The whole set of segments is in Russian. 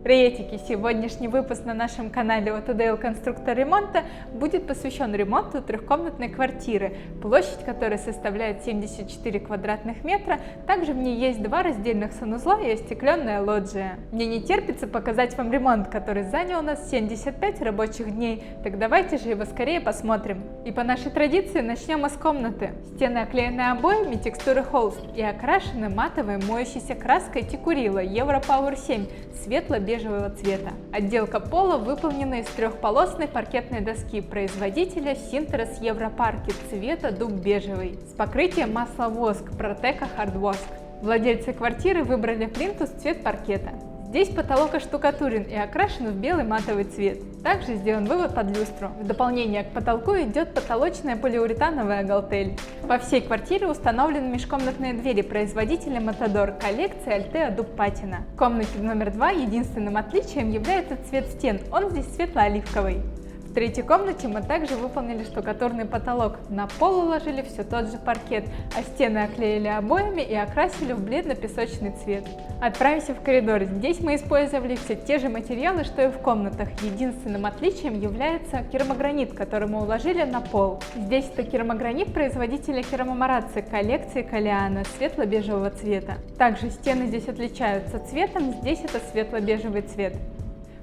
Приветики! Сегодняшний выпуск на нашем канале от АДЛ Конструктор Ремонта будет посвящен ремонту трехкомнатной квартиры, площадь которой составляет 74 квадратных метра. Также в ней есть два раздельных санузла и остекленная лоджия. Мне не терпится показать вам ремонт, который занял у нас 75 рабочих дней. Так давайте же его скорее посмотрим. И по нашей традиции начнем с комнаты. Стены оклеены обоями текстуры холст и окрашены матовой моющейся краской Текурила Европауэр 7 светло-бежевого цвета. Отделка пола выполнена из трехполосной паркетной доски производителя Синтерес Европаркет цвета дуб бежевый с покрытием масло-воск Протека Хардвоск. Владельцы квартиры выбрали плинтус цвет паркета. Здесь потолок оштукатурен и окрашен в белый матовый цвет. Также сделан вывод под люстру. В дополнение к потолку идет потолочная полиуретановая галтель. Во всей квартире установлены межкомнатные двери производителя Матадор коллекции Альтеа Дуб Патина. В комнате номер 2 единственным отличием является цвет стен, он здесь светло-оливковый. В третьей комнате мы также выполнили штукатурный потолок. На пол уложили все тот же паркет, а стены оклеили обоями и окрасили в бледно-песочный цвет. Отправимся в коридор. Здесь мы использовали все те же материалы, что и в комнатах. Единственным отличием является керамогранит, который мы уложили на пол. Здесь это керамогранит производителя Керамомарацци коллекции Калиана светло-бежевого цвета. Также стены здесь отличаются цветом, здесь это светло-бежевый цвет.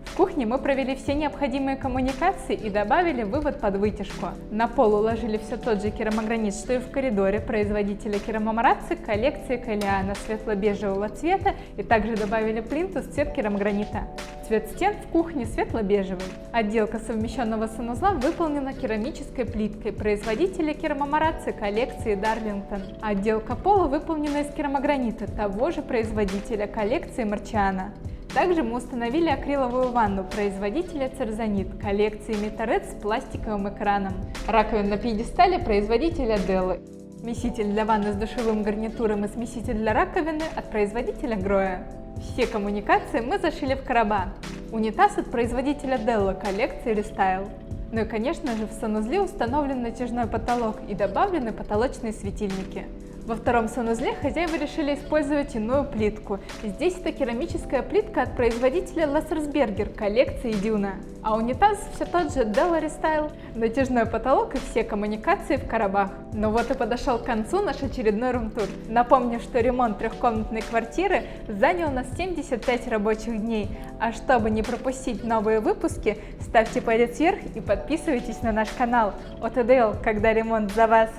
В кухне мы провели все необходимые коммуникации и добавили вывод под вытяжку. На пол уложили все тот же керамогранит, что и в коридоре производителя Керамомарацци коллекции Калиана светло-бежевого цвета и также добавили плинтус цвет керамогранита. Цвет стен в кухне светло-бежевый. Отделка совмещенного санузла выполнена керамической плиткой производителя Керамомарацци коллекции Дарлингтон. Отделка пола выполнена из керамогранита того же производителя коллекции Марчиано. Также мы установили акриловую ванну производителя Церзонит коллекции Метаред с пластиковым экраном. Раковина на пьедестале производителя Делла. Смеситель для ванны с душевым гарнитуром и смеситель для раковины от производителя Гроя. Все коммуникации мы зашили в короба. Унитаз от производителя Делла коллекции Рестайл. Ну и конечно же в санузле установлен натяжной потолок и добавлены потолочные светильники. Во втором санузле хозяева решили использовать иную плитку. Здесь это керамическая плитка от производителя Лассерсбергер коллекции Дюна. А унитаз все тот же Della Restyle, натяжной потолок и все коммуникации в коробах. Ну вот и подошел к концу наш очередной рум-тур. Напомню, что ремонт трехкомнатной квартиры занял нас 75 рабочих дней. А чтобы не пропустить новые выпуски, ставьте палец вверх и подписывайтесь на наш канал. От АДЛ, когда ремонт за вас.